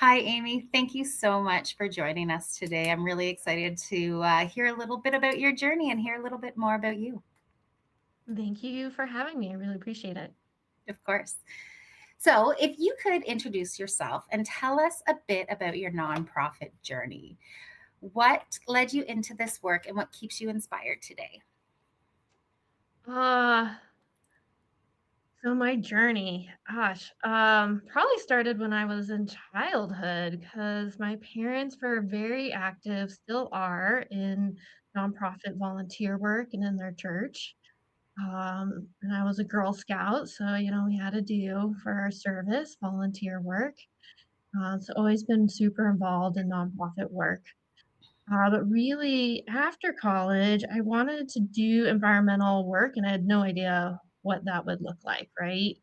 Hi, Amy. Thank you so much for joining us today. I'm really excited to hear a little bit about your journey and hear a little bit more about you, Thank you for having me. I really appreciate it. of course. So, if you could introduce yourself and tell us a bit about your nonprofit journey, what led you into this work and what keeps you inspired today? Uh, so my journey, probably started when I was in childhood because my parents were very active, still are in nonprofit volunteer work and in their church. And I was a Girl Scout, so we had to do for our service volunteer work. So always been super involved in nonprofit work. But really, after college, I wanted to do environmental work, and I had no idea what that would look like, right?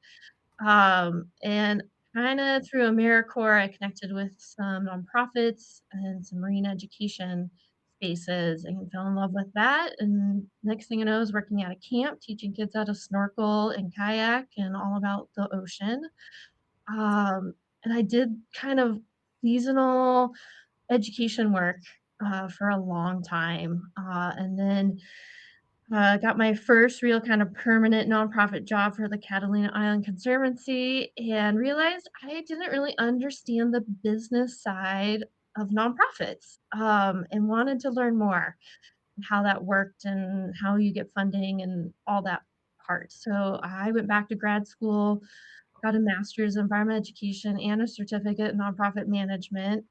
And kinda through AmeriCorps, I connected with some nonprofits and some marine education spaces and fell in love with that, and next thing you know, I was working at a camp, teaching kids how to snorkel and kayak and all about the ocean. And I did kind of seasonal education work, for a long time, and then, got my first real kind of permanent nonprofit job for the Catalina Island Conservancy and realized I didn't really understand the business side of nonprofits, and wanted to learn more and how that worked and how you get funding and all that part. So I went back to grad school, got a master's in environmental education and a certificate in nonprofit management.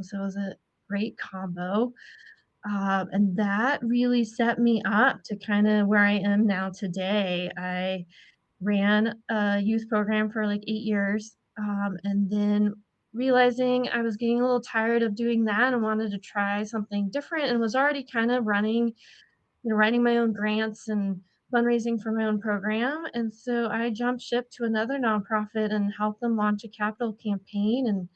So it was a great combo. And that really set me up to kind of where I am now today. I ran a youth program for like 8 years, and then realizing I was getting a little tired of doing that and wanted to try something different and was already kind of running, writing my own grants and fundraising for my own program. And so I jumped ship to another nonprofit and helped them launch a capital campaign and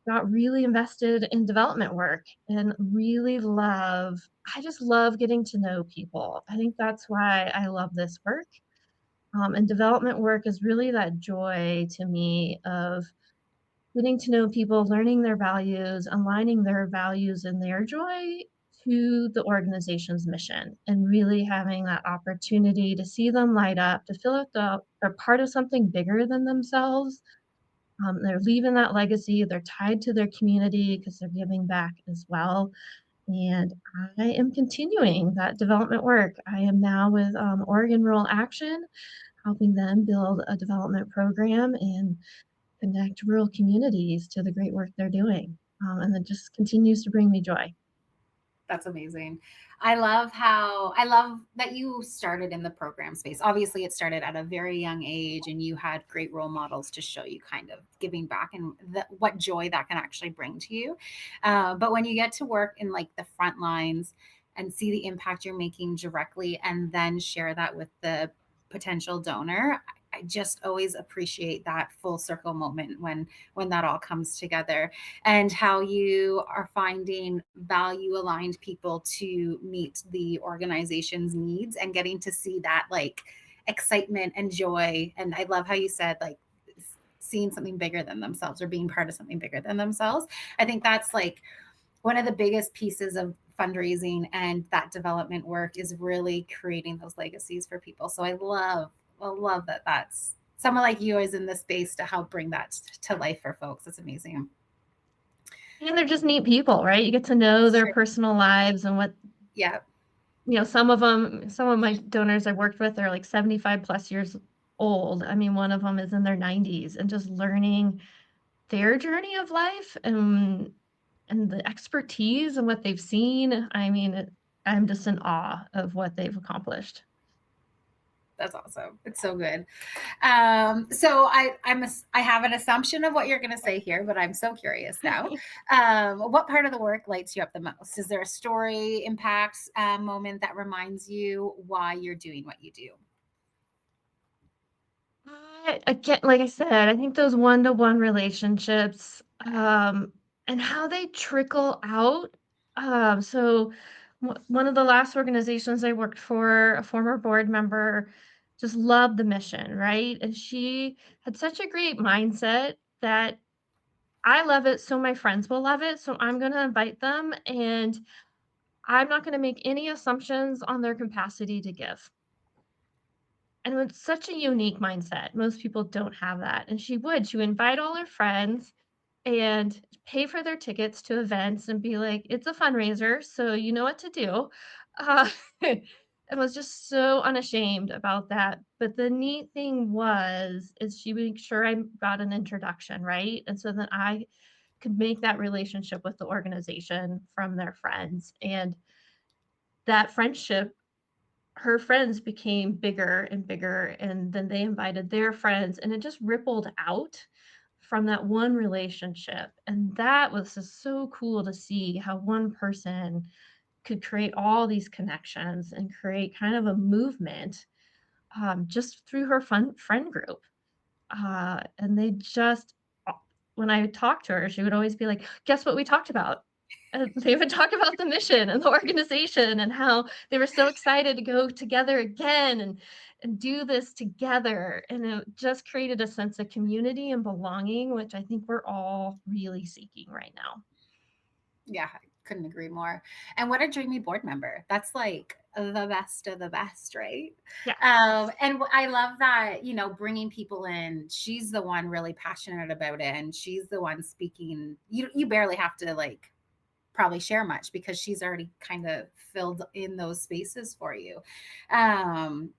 got really invested in development work and really I just love getting to know people. I think that's why I love this work. And development work is really that joy to me of getting to know people, learning their values, aligning their values and their joy to the organization's mission, and really having that opportunity to see them light up, to feel like they're part of something bigger than themselves. They're leaving that legacy, they're tied to their community because they're giving back as well. And I am continuing that development work. I am now with Oregon Rural Action, helping them build a development program and connect rural communities to the great work they're doing. And it just continues to bring me joy. That's amazing. I love that you started in the program space. Obviously, it started at a very young age, and you had great role models to show you kind of giving back and what joy that can actually bring to you. But when you get to work in like the front lines and see the impact you're making directly, and then share that with the potential donor, I just always appreciate that full circle moment when that all comes together, and how you are finding value aligned people to meet the organization's needs and getting to see that like excitement and joy. And I love how you said like seeing something bigger than themselves or being part of something bigger than themselves. I think that's like one of the biggest pieces of fundraising and that development work is really creating those legacies for people. So I love that that's someone like you is in the space to help bring that to life for folks. That's amazing. And they're just neat people, right? You get to know their Sure. personal lives and what, Yeah. some of my donors I worked with are like 75 plus years old. I mean, one of them is in their 90s and just learning their journey of life and the expertise and what they've seen. I mean, I'm just in awe of what they've accomplished. That's awesome. It's so good. So I have an assumption of what you're going to say here, but I'm so curious now. What part of the work lights you up the most? Is there a story, impact moment that reminds you why you're doing what you do? Again, like I said, I think those one-to-one relationships, and how they trickle out. So one of the last organizations I worked for, a former board member just loved the mission, right? And she had such a great mindset that I love it, so my friends will love it, so I'm gonna invite them, and I'm not gonna make any assumptions on their capacity to give. And it's such a unique mindset. Most people don't have that. And she would invite all her friends and pay for their tickets to events and be like, "It's a fundraiser, so you know what to do." Uh, and was just so unashamed about that. But the neat thing is she would make sure I got an introduction, right? And so then I could make that relationship with the organization from their friends. And that friendship, her friends became bigger and bigger, and then they invited their friends, and it just rippled out from that one relationship, and that was just so cool to see how one person could create all these connections and create kind of a movement, just through her fun friend group. And they just when I would talk to her, she would always be like, "Guess what we talked about?" They would talk about the mission and the organization and how they were so excited to go together again and do this together, and it just created a sense of community and belonging, which I think we're all really seeking right now. Yeah, I couldn't agree more. And what a dreamy board member. That's like the best of the best, right? Yeah. And I love that, bringing people in. She's the one really passionate about it, and she's the one speaking. You barely have to like probably share much because she's already kind of filled in those spaces for you. Um,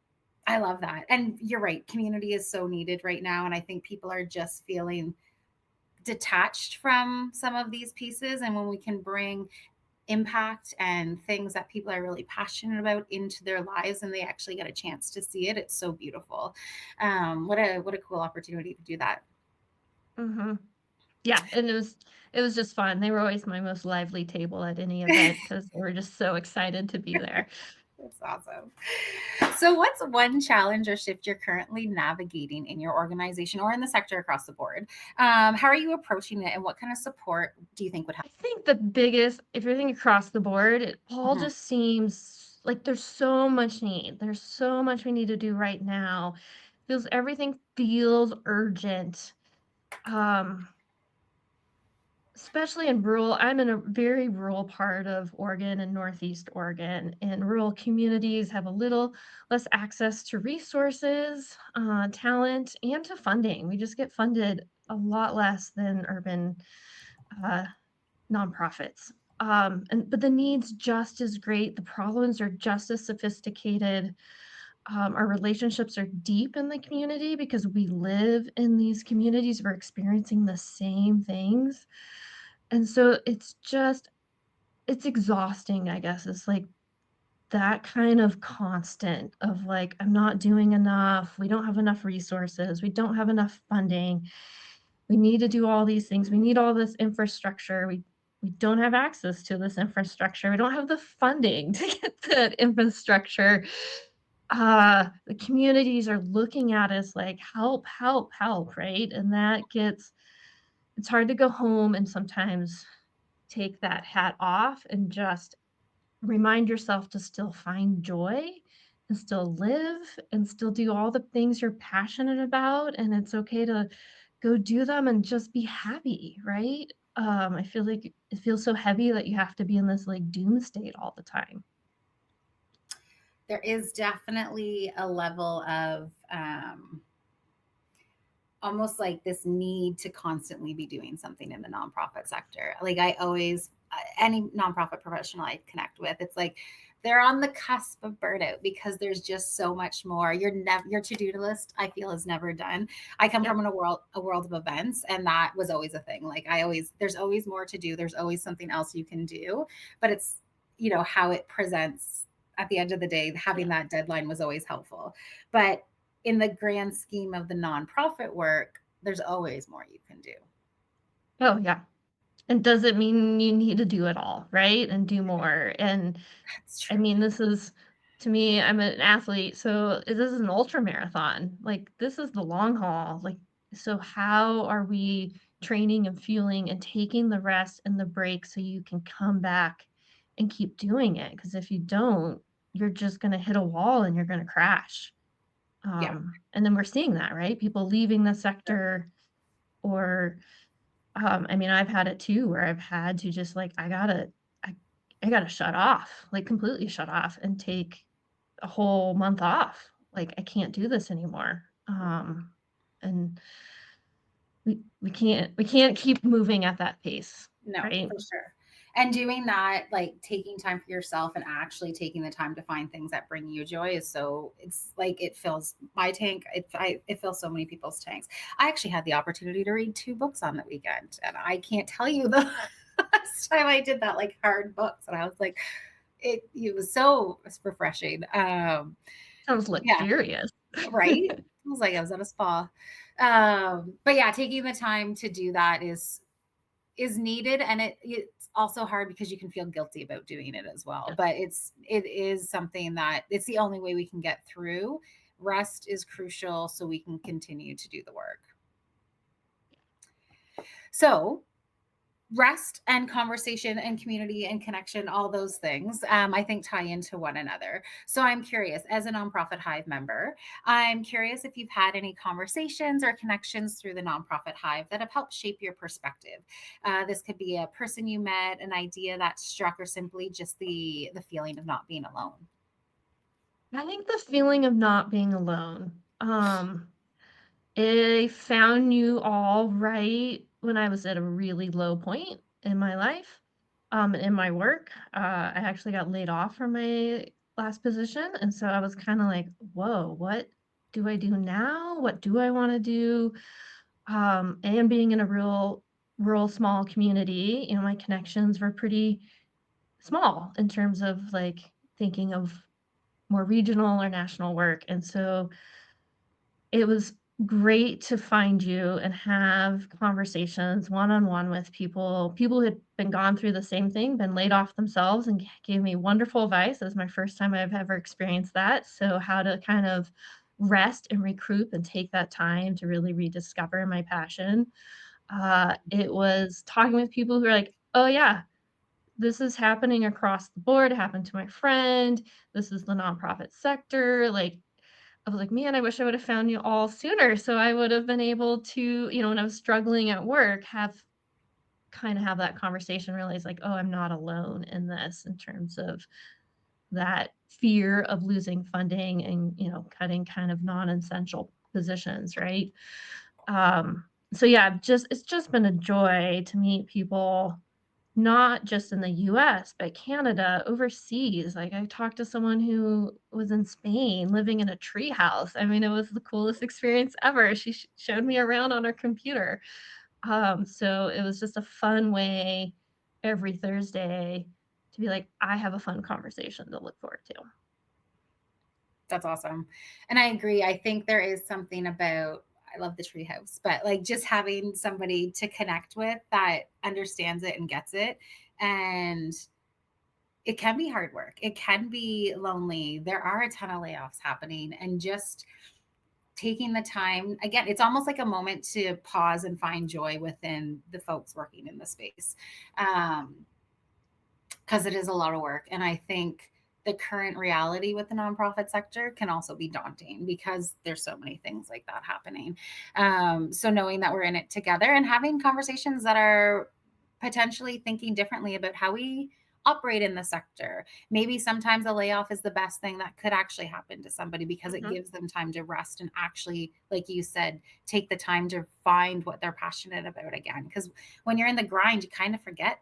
I love that. And you're right, community is so needed right now. And I think people are just feeling detached from some of these pieces. And when we can bring impact and things that people are really passionate about into their lives and they actually get a chance to see it, it's so beautiful. What a cool opportunity to do that. Mhm. Yeah, and it was just fun. They were always my most lively table at any event because they were just so excited to be there. That's awesome. So, what's one challenge or shift you're currently navigating in your organization or in the sector across the board? How are you approaching it, and what kind of support do you think would help? I think the biggest if you're thinking across the board, it all Mhm. just seems like there's so much need. There's so much we need to do right now. Everything feels urgent. Um, Especially in rural I'm in a very rural part of Oregon and Northeast Oregon, and rural communities have a little less access to resources, talent, and to funding. We just get funded a lot less than urban, uh, nonprofits. But the needs just as great, the problems are just as sophisticated. Our relationships are deep in the community because we live in these communities. We're experiencing the same things. And so it's exhausting, I guess. It's like that kind of constant of like, I'm not doing enough. We don't have enough resources. We don't have enough funding. We need to do all these things. We need all this infrastructure. We don't have access to this infrastructure. We don't have the funding to get that infrastructure. The communities are looking at us like, help, help, help, right? And it's hard to go home and sometimes take that hat off and just remind yourself to still find joy and still live and still do all the things you're passionate about, and it's okay to go do them and just be happy, right? I feel like it feels so heavy that you have to be in this, like, doom state all the time. There is definitely a level of almost like this need to constantly be doing something in the nonprofit sector. Like I always, any nonprofit professional I connect with, it's like they're on the cusp of burnout because there's just so much more. Your to-do list, I feel, is never done. I come Yep. from a world of events, and that was always a thing. Like there's always more to do. There's always something else you can do, but it's how it presents at the end of the day. Having Yeah. that deadline was always helpful, but in the grand scheme of the nonprofit work, there's always more you can do. Oh, yeah. And doesn't mean you need to do it all, right? And do more, and That's I true. mean, this is to me, I'm an athlete, so this is an ultra marathon. Like, this is the long haul. Like, so how are we training and fueling and taking the rest and the break so you can come back and keep doing it? Because if you don't, you're just gonna hit a wall and you're gonna crash. Yeah. And then we're seeing that, right? People leaving the sector or I mean, I've had it too where I've had to just like, I, I gotta shut off, like completely shut off and take a whole month off. Like, I can't do this anymore. And we can't keep moving at that pace, No, right? for sure. And doing that, like taking time for yourself and actually taking the time to find things that bring you joy is so, it's like it fills my tank. It fills so many people's tanks. I actually had the opportunity to read 2 books on the weekend, and I can't tell you the last time I did that, like hard books. And I was like, it was so refreshing. Sounds Yeah, luxurious. right. I was like I was at a spa. But yeah, taking the time to do that is needed, and it's also hard because you can feel guilty about doing it as well, Yeah. but it is something that it's the only way we can get through. Rest is crucial so we can continue to do the work. So rest and conversation and community and connection, all those things, I think tie into one another. So I'm curious, as a nonprofit Hive member, I'm curious if you've had any conversations or connections through the nonprofit Hive that have helped shape your perspective. This could be a person you met, an idea that struck, or simply just the feeling of not being alone. I think the feeling of not being alone. I found you all right when I was at a really low point in my life, in my work. I actually got laid off from my last position, and so I was kind of like, "Whoa, what do I do now? What do I want to do?" And being in a rural small community, my connections were pretty small in terms of like thinking of more regional or national work, and so it was great to find you and have conversations one-on-one with people who had been gone through the same thing, been laid off themselves, and gave me wonderful advice. It was my first time I've ever experienced that, so how to kind of rest and recoup and take that time to really rediscover my passion. It was talking with people who are like, "Oh, yeah, this is happening across the board, it happened to my friend, this is the nonprofit sector," like, I was like, "Man, I wish I would have found you all sooner, so I would have been able to, when I was struggling at work, have that conversation, realize like, oh, I'm not alone in this in terms of that fear of losing funding and, cutting kind of non-essential positions, right?" So yeah, just it's just been a joy to meet people not just in the US, but Canada, overseas. Like, I talked to someone who was in Spain living in a tree house. I mean, it was the coolest experience ever. She showed me around on her computer. So it was just a fun way every Thursday to be like, I have a fun conversation to look forward to. That's awesome. And I agree. I think there is something about, I love the treehouse, but like just having somebody to connect with that understands it and gets it. And it can be hard work. It can be lonely. There are a ton of layoffs happening, and just taking the time, again, it's almost like a moment to pause and find joy within the folks working in the space. Because it is a lot of work. And I think the current reality with the nonprofit sector can also be daunting because there's so many things like that happening. So knowing that we're in it together and having conversations that are potentially thinking differently about how we operate in the sector. Maybe sometimes a layoff is the best thing that could actually happen to somebody because it Mhm. gives them time to rest and actually, like you said, take the time to find what they're passionate about again. Because when you're in the grind, you kind of forget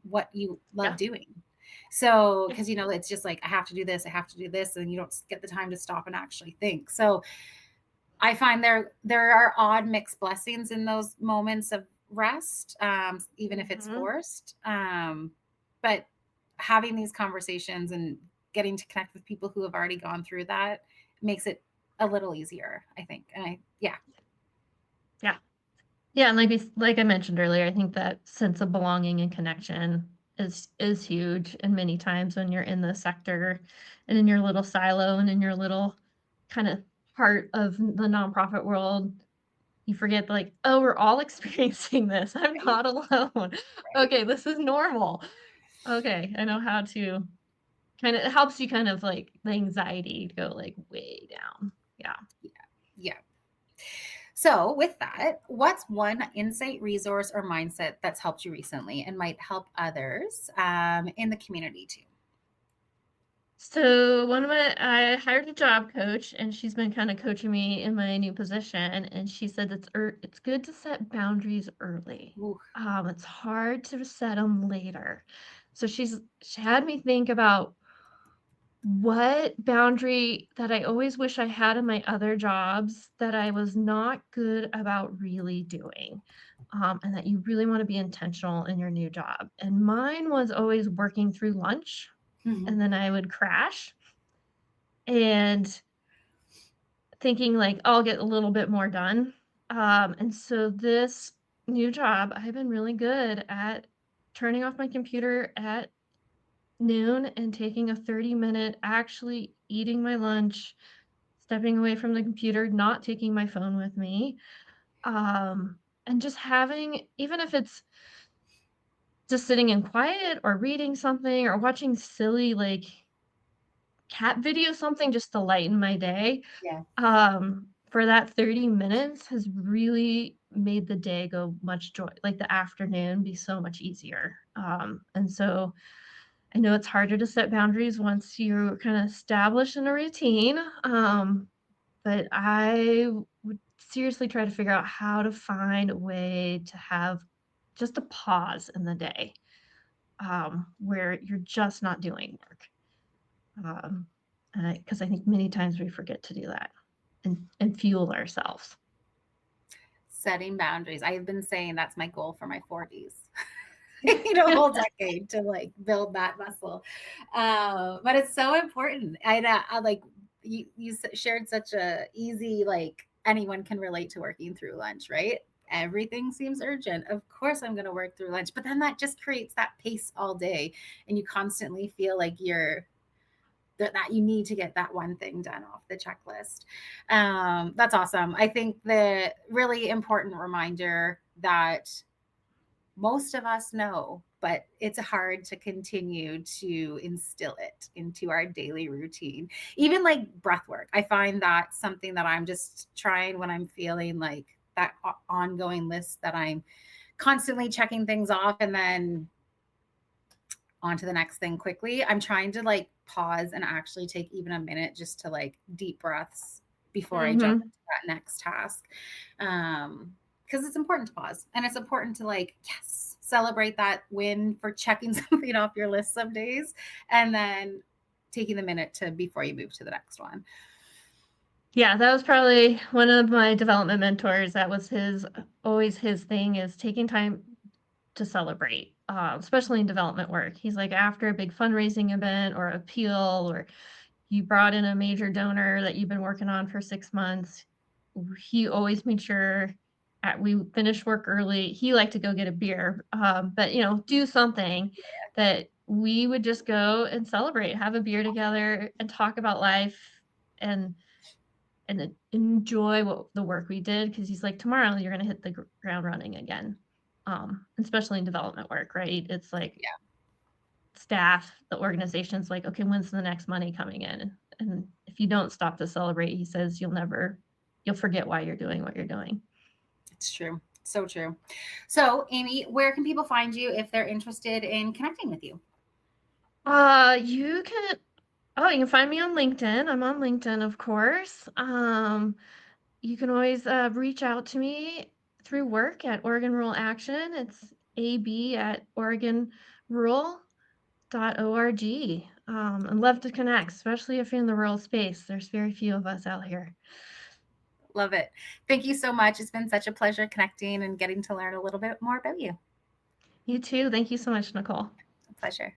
what you love Yeah. doing. So, Yeah. because it's just like, I have to do this, I have to do this, and you don't get the time to stop and actually think. So I find there are odd mixed blessings in those moments of rest, even if it's Mhm. forced. But having these conversations and getting to connect with people who have already gone through that makes it a little easier, I think. And yeah, Yeah. Yeah, and like I mentioned earlier, I think that sense of belonging and connection is huge, and many times when you're in the sector and in your little silo and in your little kind of part of the nonprofit world, you forget like, "Oh, we're all experiencing this. I'm right, not alone. right. Okay, this is normal. Okay, I know how to." Kinda it helps you kind of like the anxiety go like way down. Yeah. Yeah. Yeah. So, with that, what's one insight, resource, or mindset that's helped you recently and might help others in the community too? So I hired a job coach, and she's been kind of coaching me in my new position. And she said it's good to set boundaries early. Ooh. It's hard to set them later. So she had me think about what boundary that I always wish I had in my other jobs that I was not good about really doing, and that you really want to be intentional in your new job. And mine was always working through lunch, and then I would crash and thinking like I'll get a little bit more done. And so this new job, I've been really good at turning off my computer at noon and taking a 30-minute, actually eating my lunch, stepping away from the computer, not taking my phone with me, and just having, even if it's just sitting in quiet or reading something or watching silly, like, cat video, something just to lighten my day, Yeah. for that 30 minutes has really made the day go much like, the afternoon be so much easier. And so I know it's harder to set boundaries once you're kinda established in a routine, but I would seriously try to figure out how to find a way to have just a pause in the day, where you're just not doing work. Um, and because I think many times we forget to do that and fuel ourselves. Setting boundaries. I have been saying that's my goal for my 40s. I need a whole decade to like build that muscle. But it's so important. I like shared such a easy, like anyone can relate to working through lunch, right? Everything seems urgent. Of course, I'm going to work through lunch, but then that just creates that pace all day. And you constantly feel like that you need to get that one thing done off the checklist. That's awesome. I think the really important reminder that most of us know, but it's hard to continue to instill it into our daily routine. Even like breath work, I find that something that I'm just trying when I'm feeling like that ongoing list that I'm constantly checking things off and then on to the next thing quickly. I'm trying to like pause and actually take even a minute just to like deep breaths before I jump Mhm. into that next task. Because it's important to pause and it's important to like, yes, celebrate that win for checking something off your list some days and then taking the minute to before you move to the next one. Yeah, that was probably one of my development mentors. That was his always his thing is taking time to celebrate, especially in development work. He's like, after a big fundraising event or appeal, or you brought in a major donor that you've been working on for 6 months, he always made sure we finished work early. He liked to go get a beer, but do something that we would just go and celebrate, have a beer together, and talk about life and enjoy the work we did. Because he's like, tomorrow you're gonna hit the ground running again. Especially in development work, right? It's like Yeah, staff, the organization's like, okay, when's the next money coming in? And if you don't stop to celebrate, he says you'll forget why you're doing what you're doing. it's true. So true. So, Amy, where can people find you if they're interested in connecting with you? You can you can find me on LinkedIn. I'm on LinkedIn, of course. You can always reach out to me through work at Oregon Rural Action. It's AB at oregonrural.org. I'd love to connect, especially if you're in the rural space. There's very few of us out here. Love it. Thank you so much. It's been such a pleasure connecting and getting to learn a little bit more about you. You too. Thank you so much, Nicole. A pleasure.